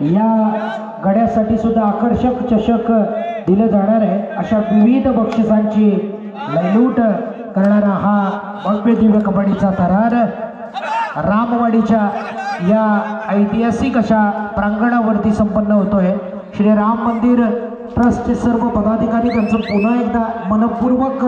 या गड्यासाठी सुद्धा आकर्षक चषक दिलं जाणार आहे। अशा विविध बक्षिसांची लयलूट करणारा हा भव्य दिव्य कबड्डीचा थरार रामवाडीच्या या ऐतिहासिक अशा प्रांगणावरती संपन्न होतोय। श्री राम मंदिर ट्रस्टचे सर्व पदाधिकारी त्यांचं पुन्हा एकदा मनपूर्वक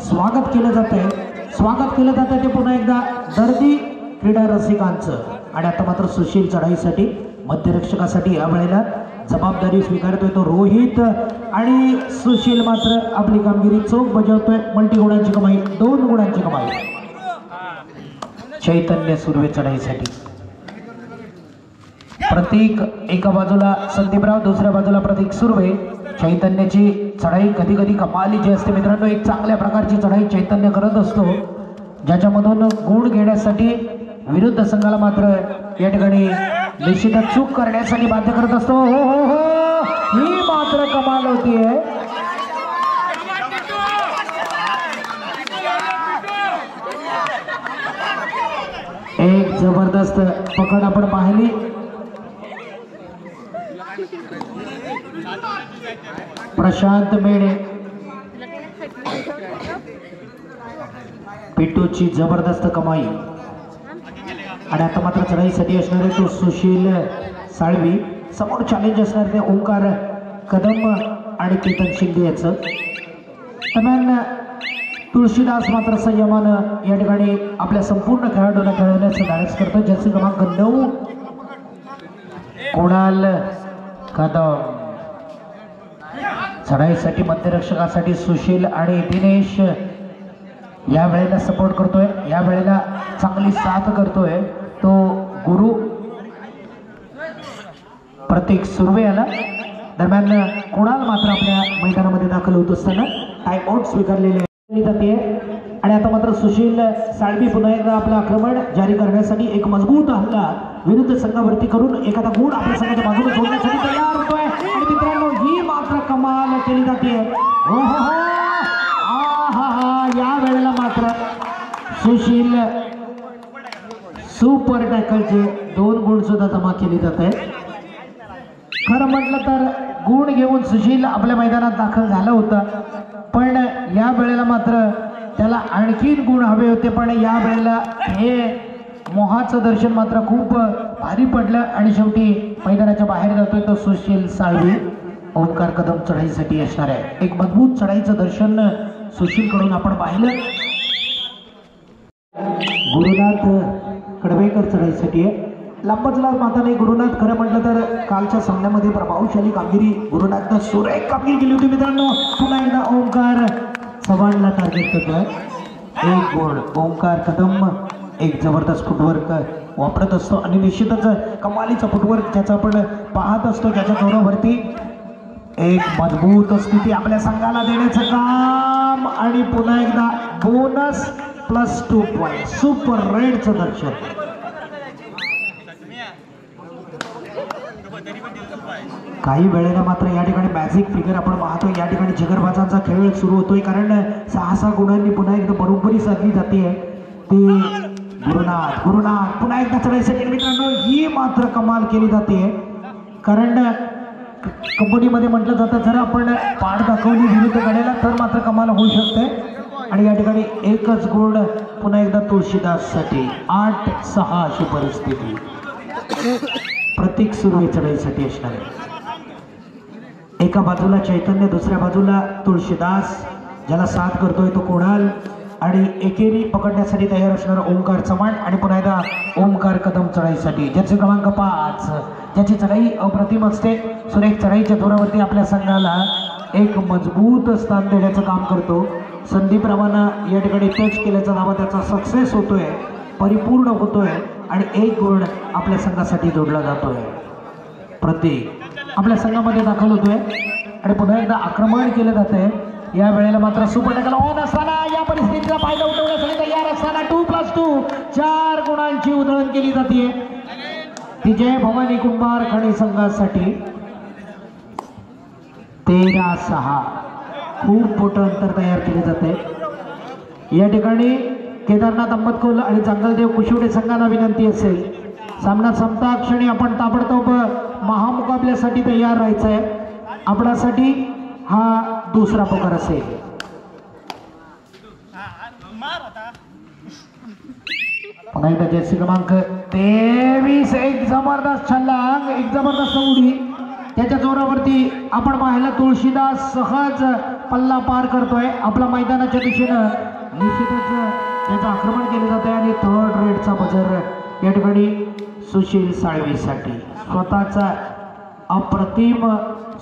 स्वागत केलं जातंय। स्वागत केलं जातं ते पुन्हा एकदा दर्दी क्रीडा रसिकांचं। आणि आता मात्र सुशील चढाईसाठी मध्यरक्षकासाठी या वेळेला जबाबदारी स्वीकारतोय तो रोहित आणि सुशील मात्र आपली कामगिरी चोख बजावतोय। मल्टी गुणांची कमाई 2 गुणांची कमाई चैतन्य सुर्वे चढाईसाठी। प्रतीक एका बाजूला संदीपराव दुसऱ्या बाजूला प्रतीक सुर्वे। चैतन्याची चढाई कधी कधी कमालीची असते मित्रांनो। एक चांगल्या प्रकारची चढाई चैतन्य करत असतो ज्याच्यामधून गुण घेण्यासाठी विरुद्ध संघाला मात्र या ठिकाणी निश्चितच चूक करण्यासाठी बाध्य करत असतो। हो हो हो ही मात्र कमाल होतीये। एक जबरदस्त पकड आपण पाहिली। प्रशांत मेढे पिट्टूची जबरदस्त कमाई। आणि आता मात्र चढाईसाठी असणारे तो सुशील साळवी। समोर चॅलेंज असणार ते ओंकार कदम आणि केतन शिंदे याचं। दरम्यान तुळशीदास मात्र संयमानं या ठिकाणी आपल्या संपूर्ण खेळाडूंना खेळवण्याचं धाडस करतो। जर्सी क्रमांक 9 कुणाल कदम। चढाईसाठी मध्यरक्षकासाठी सुशील आणि दिनेश या वेळेला सपोर्ट करतोय। या वेळेला चांगली साथ करतोय तो गुरु प्रतीक सुर्वे याला। दरम्यान कुणाल मात्र आपल्या मैदानामध्ये दाखल होत असताना टाइम आउट स्वीकारलेली जाते। आणि आता मात्र सुशील साळवी पुन्हा एकदा आपलं आक्रमण जारी करण्यासाठी एक मजबूत हल्ला विरुद्ध संघावरती करून एखादा गुण आपल्या संघाच्या बाजूने सोडण्यासाठी तयार होतोय। आणि मित्रांनो ही मात्र कमाल केली जाते। हो हो हो या वेळेला मात्र सुशील सुपर टॅकलचे 2 गुण सुद्धा जमा केली जात आहे। खरं म्हटलं तर गुण घेऊन सुशील आपल्या मैदानात दाखल झाला होता पण या वेळेला मात्र त्याला आणखीन गुण हवे होते। पण या वेळेला हे मोहाचं दर्शन मात्र खूप भारी पडलं आणि शेवटी मैदानाच्या बाहेर जातोय तो सुशील साळवी। ओंकार कदम चढाईसाठी असणार आहे। एक मजबूत चढाईचं दर्शन सुशील कडून आपण पाहिलं। गुरुनाथ कडवेकर चढाईसाठी आहे। लांबचला माता नाही गुरुनाथ। खरं म्हटलं तर कालच्या सामन्यामध्ये प्रभावशाली कामगिरी गुरुनाथनं सुरेख कामगिरी केली होती मित्रांनो। पुन्हा एकदा ओंकार चव्हाणला टार्गेट करतोय। 1 गुण ओंकार कदम। एक जबरदस्त फुटवर्क वापरत असतो आणि निश्चितच कमालीचा फुटवर्क ज्याचा आपण पाहत असतो त्याच्या जोरावरती एक मजबूत स्थिती आपल्या संघाला देण्याचं काम। आणि पुन्हा एकदा बोनस +2 पॉइंट सुपर रेडचं दर्शन। काही वेळेला मात्र या ठिकाणी मॅजिक फिगर आपण पाहतो। या ठिकाणी जिगरबाजांचा खेळ सुरू होतोय कारण 6 गुणांनी पुन्हा एकदा बरोबरी साधली जाते ती गुरुनाथ पुन्हा एकदा चढाईसाठी मित्रांनो ही मात्र कमाल केली जाते। कारण कबड्डीमध्ये म्हटलं जातं जर आपण पाठ दाखवली विरुद्ध गड्याला तर मात्र कमाल होऊ शकते। आणि या ठिकाणी एकच गुण पुन्हा एकदा तुळशीदाससाठी 8-6 अशी परिस्थिती प्रतीक सुर्वे चढाईसाठी असणार आहे। एका बाजूला चैतन्य दुसऱ्या बाजूला तुळशीदास ज्याला साथ करतोय तो कुणाल आणि एकेरी पकडण्यासाठी तयार असणारा ओंकार चव्हाण। आणि पुन्हा एकदा ओंकार कदम चढाईसाठी जर्सी क्रमांक 5 ज्याची चढाई अप्रतिम असते। सुरेख चढाईच्या जोरावरती आपल्या संघाला एक मजबूत स्थान देण्याचं काम करतो। संदीपरावांना या ठिकाणी टच केल्याचा दावा त्याचा सक्सेस होतोय परिपूर्ण होतोय आणि 1 गुण आपल्या संघासाठी जोडला जातोय। प्रतीक आपल्या संघामध्ये दाखल होतोय आणि पुन्हा एकदा आक्रमण केलं जातंय। या वेळेला मात्र सुपर टॅकल ऑन असताना या परिस्थितीचा फायदा उठवण्यासाठी तयार असताना 2+2 4 गुणांची उधळण केली जाते ती जय भवानी कुंभार खणी संघासाठी। 13-6 खूप मोठं अंतर तयार केले जाते। या ठिकाणी केदारनाथ अंबतकोल आणि जंगलदेव कुशिवडे संघांना विनंती असेल सामना संपता क्षणी आपण ताबडतोब महा आपल्यासाठी तयार राहायचं आहे. आपल्यासाठी हा दुसरा पुकार असेल. पुन्हा एकदा जर्सी क्रमांक 23 एक जबरदस्त छलांग, एक जबरदस्त उडी. त्याच्या जोरावरती आपण पाहिलं तुळशीदास सहज पल्ला पार करतोय. आपल्या मैदानाच्या दिशेनं निश्चितच त्याचं आक्रमण केलं जात आहे आणि थर्ड रेडचा बजर या ठिकाणी सुशील साळवीसाठी. स्वतःचा अप्रतिम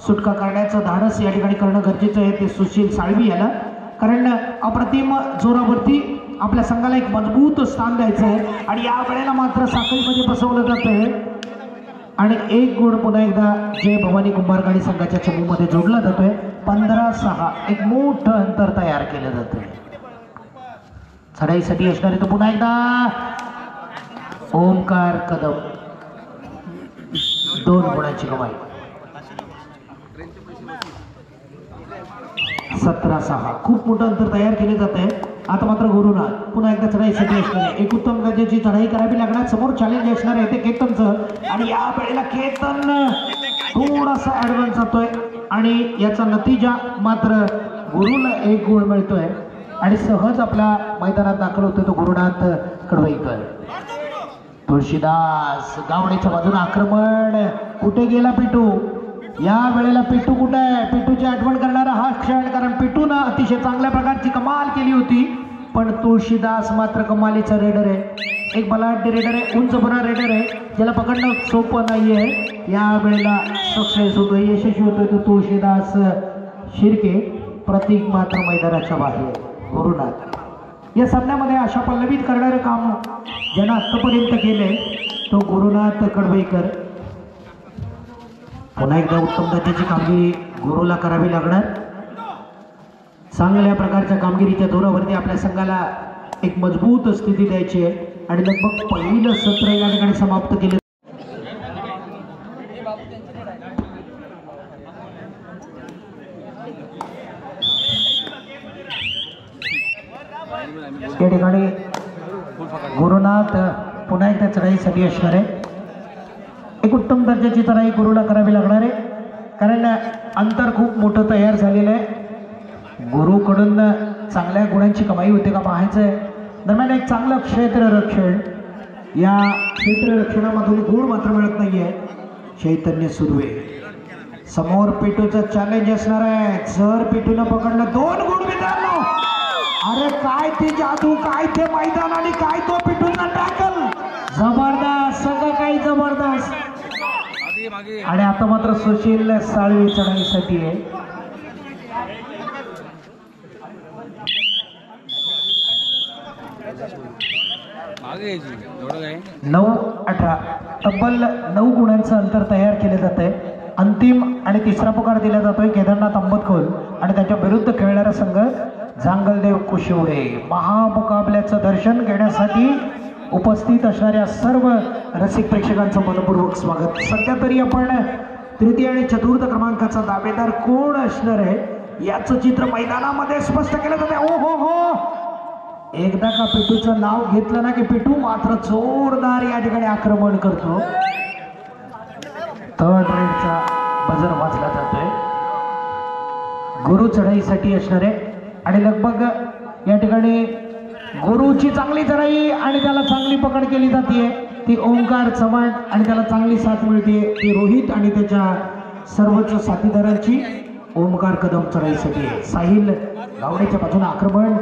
सुटका करण्याचं धाडस या ठिकाणी करणं गरजेचं आहे ते सुशील साळवी याला. कारण अप्रतिम जोरावरती आपल्या संघाला एक मजबूत स्थान द्यायचं आहे आणि या वेळेला मात्र साखळीमध्ये बसवलं जात आहे आणि एक गुण पुन्हा एकदा जय भवानी कुंभारगाडी संघाच्या चमूमध्ये जोडला जातोय. 15-6 एक मोठं अंतर तयार केलं जातंय. चढाईसाठी असणारे तो पुन्हा एकदा ओमकार कदम 2 गुणांची कमाई. 17-6 खूप मोठं अंतर तयार केले जात आहे. आता मात्र गुरुनाथ पुन्हा एकदा चढाईसाठी असणारे एक उत्तम दर्जाची चढाई करावी लागणार. समोर चॅलेंज असणार आहे ते केतनचं आणि या वेळेला केतन थोडासा ॲडव्हान्स जातोय आणि याचा नतीजा मात्र गुरुला 1 गुण मिळतोय आणि सहज आपल्या मैदानात दाखल होतोय तो गुरुनाथ कडवईकर. तुळशीदास गावडीच्या बाजूने आक्रमण. कुठे गेला पिटू? या वेळेला पिटू कुठे आहे? पिटूची आठवण करणारा हा क्षण, कारण पिटूनं अतिशय चांगल्या प्रकारची कमाल केली होती पण तुळशीदास मात्र कमालीचा रेडर आहे. एक बलाढ्य रेडर आहे, उंच बरा रेडर आहे, ज्याला पकडणं सोपं नाही आहे. या वेळेला सक्सेस होतोय, यशस्वी होतोय तो तुळशीदास शिर्के. प्रतीक मात्र मैदानाच्या बाहेर. गुरुनाथ या सामन्यामध्ये आशा पल्लवित करणारं काम ज्यानं आत्तापर्यंत केलंय तो गुरुनाथ कडवईकर. पुन्हा एकदा उत्तम दर्जाची कामगिरी गुरुला करावी लागणार. चांगल्या प्रकारच्या कामगिरीच्या जोरावरती आपल्या संघाला एक मजबूत स्थिती द्यायची आहे आणि लगभग पहिलं सत्र या ठिकाणी समाप्त केलं. या ठिकाणी गुरुनाथ पुन्हा एकदा चढाईसाठी असणार आहे. एक उत्तम दर्जाची चढाई गुरुला करावी लागणार आहे कारण अंतर खूप मोठं तयार झालेलं आहे. गुरुकडून चांगल्या गुणांची कमाई होते का पाहायचं आहे. दरम्यान एक चांगलं क्षेत्ररक्षण, या क्षेत्ररक्षणामधून गुण मात्र मिळत नाही आहे. चैतन्य सुर्वे समोर पिटूचं चॅलेंज असणार आहे. जर पिटूनं पकडलं 2 गुण मित्रांनो. अरे काय ती जादू, काय ते मैदान आणि काय तो पिटूंना टॅकल. जबरदस्त, सगळं काही जबरदस्त. आणि आता मात्र सुशील साळवी चढाईसाठी आहे. 9-18 तब्बल 9 गुणांचं अंतर तयार केले जात आहे. अंतिम आणि तिसरा पुकार दिला जातोय केदारनाथ आंबतखोल आणि त्याच्या विरुद्ध खेळणारा संघ जांगलदेव कुशिवडे. महामुकाबल्याचं दर्शन घेण्यासाठी उपस्थित असणाऱ्या सर्व रसिक प्रेक्षकांचं मनपूर्वक स्वागत. सध्या तरी आपण तृतीय आणि चतुर्थ क्रमांकाचा दावेदार कोण असणार आहे याचं चित्र मैदानामध्ये स्पष्ट केलं जाते. ओ हो हो, एकदा का पिटूचं नाव घेतलं ना की पिटू मात्र जोरदार या ठिकाणी आक्रमण करतो. थर्ड रेडचा बजर वाजला जातोय. गुरु चढाईसाठी असणार आहे आणि लगभग या ठिकाणी गुरुची चांगली चढाई आणि त्याला चांगली पकड केली जाते. ती ओंकार चव्हाण आणि त्याला चांगली साथ मिळते ती रोहित आणि त्याच्या सर्वच साथीदारांची. ओमकार कदम चढाईसाठी आहे. साहिल गावडेच्या बाजूला आक्रमण,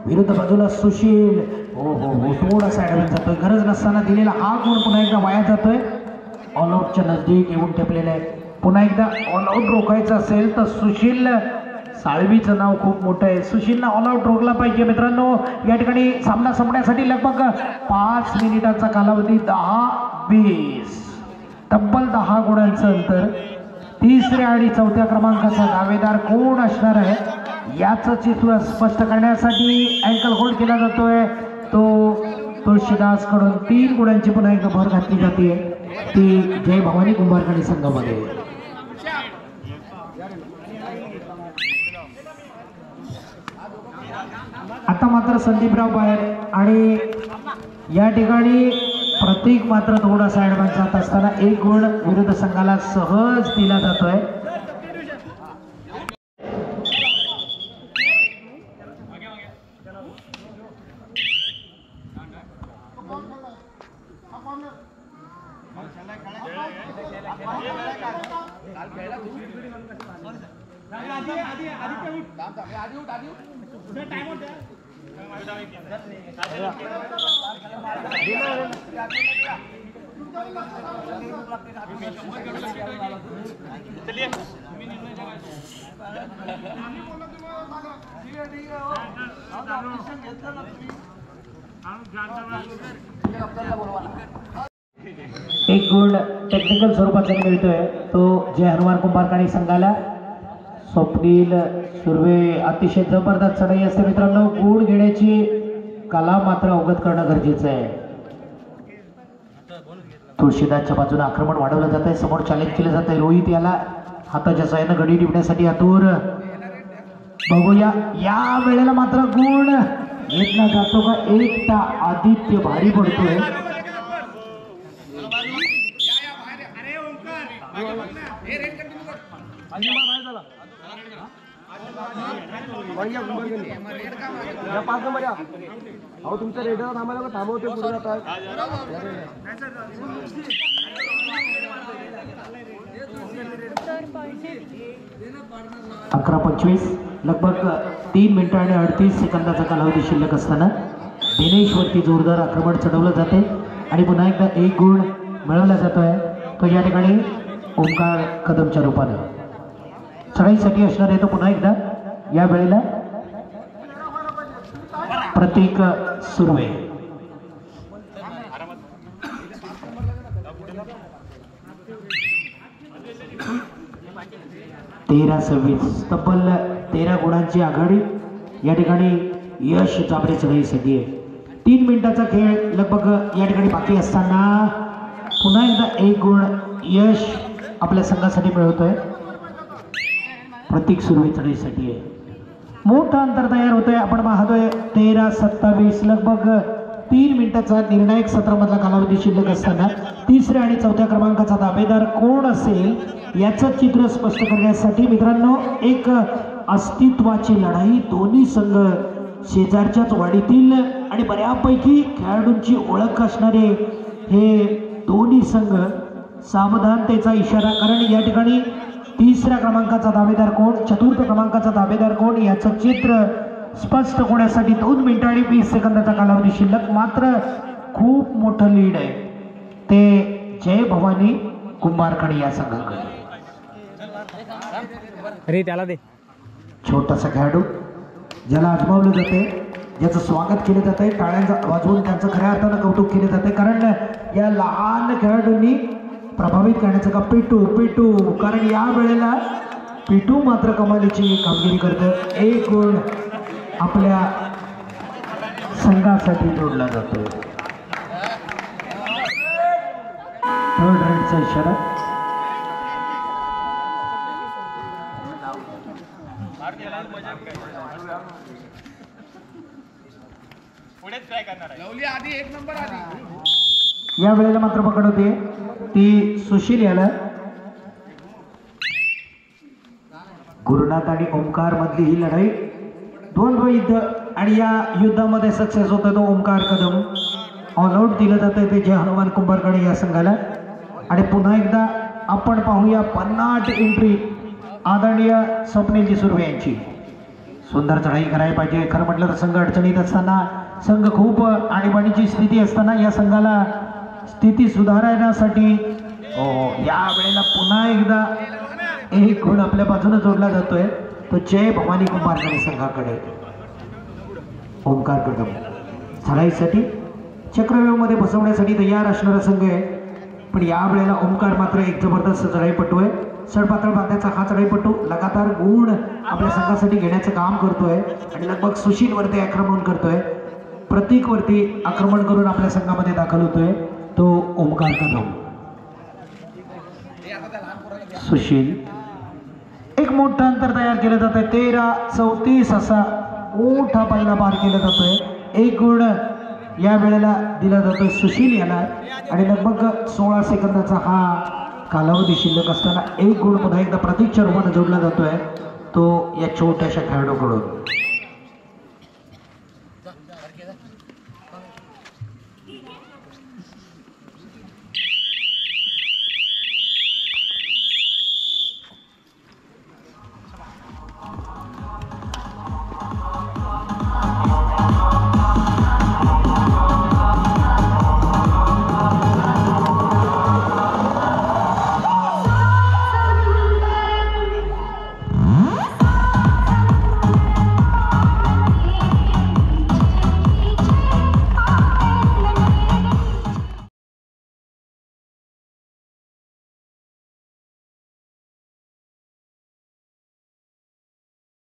विरुद्ध बाजूला सुशील. हो हो हो, थोडासा ॲडव्हान्स जातोय. गरज नसताना दिलेला हा गुण पुन्हा एकदा वाया जातोय. ऑलआउटच्या नजदीक येऊन ठेपलेलं आहे. पुन्हा एकदा ऑलआउट रोखायचं असेल तर सुशील साळवीचं नाव खूप मोठं आहे. सुशीलनं ऑलआउट रोखला पाहिजे मित्रांनो. या ठिकाणी सामना संपण्यासाठी लगभग 5 मिनिटाचा कालावधी. 10-20 तब्बल 10 गुणांचं अंतर. तिसऱ्या आणि चौथ्या क्रमांकाचा दावेदार कोण असणार आहे याचं चित्र स्पष्ट करण्यासाठी अँकल होल्ड केला जातोय. तो तुळशीदास कडून 3 गुणांची पुन्हा एकदा भर घातली जाते ती जय भवानी कुंभारगाडी संघामध्ये. आता मात्र संदीपराव बाहेर आणि या ठिकाणी प्रतीक मात्र थोडासा ऍडव्हान्स जात असताना 1 गुण विरुद्ध संघाला सहज दिला जातोय. एक गुण टेक्निकल स्वरूपाचा मिळतोय तो जय हनुमान कुंभारकाणी संघाला. स्वप्नील सुर्वे अतिशय जबरदस्त चढाई असते मित्रांनो. गुण घेण्याची कला मात्र अवगत करणं गरजेचं आहे. तुळशीदासच्या बाजूने आक्रमण वाढवलं जात आहे. समोर चॅलेंज केलं जात आहे. रोहित याला हाताच्या साहाय्यानं गडी टिपण्यासाठी आतूर. बघूया या वेळेला मात्र गुण घेतला जातो का. एकटा आदित्य भारी पडतोय. तुमच्या रेडर थांबायला थांबवते पुढे जातात. 11:25 लगभग 3 मिनिटं आणि 38 सेकंदाचा कालावधी शिल्लक असताना दिनेशवरती जोरदार आक्रमण चढवलं जाते आणि पुन्हा एकदा 1 गुण मिळवला जातोय. तो या ठिकाणी ओंकार कदमच्या रूपाने चढाईसाठी असणार आहे. तो पुन्हा एकदा या वेळेला प्रतीक सुर्वे. तेरा 26 तब्बल 13 गुणांची आघाडी या ठिकाणी यश चाबरे चढाईसाठी आहे. 3 मिनिटाचा खेळ लगभग या ठिकाणी बाकी असताना पुन्हा एकदा 1 गुण यश आपल्या संघासाठी मिळवतोय. प्रतीक सुर्वे चढाईसाठी आहे. मोठं अंतर तयार होतोय. आपण पाहतोय 13-27 लगभग 3 मिनिटाचा निर्णायक सत्रामधला कालावधी शिल्लक असताना तिसऱ्या आणि चौथ्या क्रमांकाचा दावेदार कोण असेल याचं चित्र स्पष्ट करण्यासाठी मित्रांनो एक अस्तित्वाची लढाई. दोन्ही संघ शेजारच्याच वाडीतील आणि बऱ्यापैकी खेळाडूंची ओळख असणारे हे दोन्ही संघ. सावधानतेचा इशारा कारण या ठिकाणी तिसऱ्या क्रमांकाचा दावेदार कोण, चतुर्थ क्रमांकाचा दावेदार कोण याचं चित्र स्पष्ट होण्यासाठी 2 मिनिटं आणि 20 सेकंदाचा कालावधी शिल्लक. मात्र खूप मोठं लीड आहे ते जय भवानी कुंभारकाणी या संघाकडे. अरे त्याला दे. छोटासा खेळाडू ज्याला आजमावलं जाते, ज्याचं स्वागत केलं जात आहे, टाळ्यांचा वाजवून त्यांचं खऱ्या अर्थानं कौतुक केलं जाते कारण या लहान खेळाडूंनी प्रभावित करण्याचं का पिटू कारण या वेळेला पिटू मात्र कमालीची कामगिरी करतं. 1 गुण आपल्या संघासाठी जोडला जातो. थर्ड राईडचा इशारा. या वेळेला मात्र पकड होते ती सुशील याला. गुरुनाथ आणि ओंकार मधली ही लढाई द्वंद्व युद्ध आणि या युद्धामध्ये सक्सेस होतो तो ओंकार कदम. ऑल आउट दिलं जातं ते जय हनुमान कुंभारकाणी या संघाला. आणि पुन्हा एकदा आपण पाहूया 50 एंट्री आदरणीय स्वप्नीलजी सुर्वे यांची. सुंदर चढाई करायला पाहिजे. खरं म्हटलं तर संघ अडचणीत असताना, संघ खूप आणीबाणीची स्थिती असताना या संघाला स्थिती सुधारण्यासाठी या वेळेला पुन्हा एकदा 1 गुण आपल्या बाजूने जोडला जातोय तो जय भवानी कुंभारकाणी संघाकडे. ओंकार कदम चढाईसाठी चक्रव्यूहामध्ये बसवण्यासाठी तयार असणारा संघ आहे. पण या वेळेला ओंकार मात्र एक जबरदस्त चढाईपटू आहे. सडपातळ बांधण्याचा हा चढाईपटू लगातार गुण आपल्या संघासाठी घेण्याचं काम करतोय आणि लगभग सुशीलवरती आक्रमण करतोय. प्रतीकवरती आक्रमण करून आपल्या संघामध्ये दाखल होतोय तो ओंकार कदम. सुशील एक मोठं अंतर तयार केलं जात आहे. 13-34 असा मोठा पहिला पार केला जातोय. 1 गुण या वेळेला दिला जातोय सुशील याला आणि लगभग 16 सेकंदाचा हा कालावधी शिल्लक असताना एक गुण पुन्हा एकदा प्रतीकच्या रूपाने जोडला जातोय तो या छोट्याशा खेळाडूकडून.